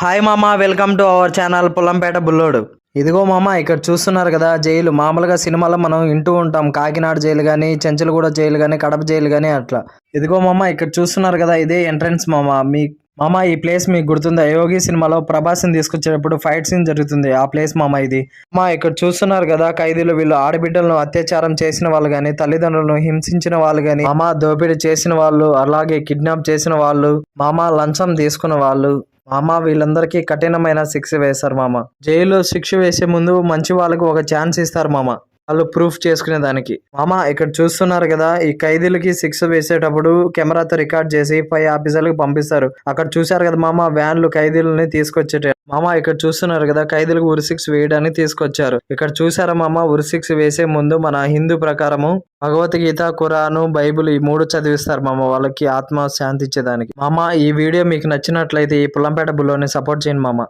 Hi మామ, welcome to our channel Pullampeta Bullodu. ఇదిగో మామ, ఇక్కడ చూస్తున్నారు కదా జైలు. మామూలుగా సినిమాలో మనం వింటూ ఉంటాం, కాకినాడ జైలు కానీ, చెంచలగూడ జైలు కానీ, కడప జైలు కానీ అట్లా. ఇదిగో మామ, ఇక్కడ చూస్తున్నారు కదా, ఇదే ఎంట్రన్స్ మామ. ఈ ప్లేస్ మీకు గుర్తుందా? యోగి సినిమాలో ప్రభాస్ని తీసుకొచ్చేటప్పుడు ఫైట్ సీన్ జరుగుతుంది, ఆ ప్లేస్ మామ ఇది. ఇక్కడ చూస్తున్నారు కదా ఖైదీలు, వీళ్ళు ఆడబిడ్డలను అత్యాచారం చేసిన వాళ్ళు కానీ, తల్లిదండ్రులను హింసించిన వాళ్ళు కానీ, దోపిడీ చేసిన వాళ్ళు, అలాగే కిడ్నాప్ చేసిన వాళ్ళు, లంచం తీసుకున్న వాళ్ళు, వీళ్ళందరికీ కఠినమైన శిక్ష వేస్తారు మామ. జైల్లో శిక్ష వేసే ముందు మంచి వాళ్ళకి ఒక ఛాన్స్ ఇస్తారు మామ, వాళ్ళు ప్రూఫ్ చేసుకునే దానికి. ఇక్కడ చూస్తున్నారు కదా, ఈ ఖైదీలకి శిక్ష వేసేటప్పుడు కెమెరాతో రికార్డ్ చేసి పై ఆఫీసర్లకు పంపిస్తారు. అక్కడ చూసారు కదా మామ, వ్యాన్లు ఖైదీలని తీసుకొచ్చేట. ఇక్కడ చూస్తున్నారు కదా, ఖైదీలకు ఉరిశిక్ష వేయడానికి తీసుకొచ్చారు. ఇక్కడ చూసారా మామ, ఉరిశిక్ష వేసే ముందు మన హిందూ ప్రకారము భగవద్గీత, ఖురాను, బైబుల్ ఈ 3 చదివిస్తారు మామ, వాళ్ళకి ఆత్మ శాంతి ఇచ్చేదానికి. ఈ వీడియో మీకు నచ్చినట్లయితే ఈ పుల్లంపేట బుల్లోని సపోర్ట్ చేయండి మామ.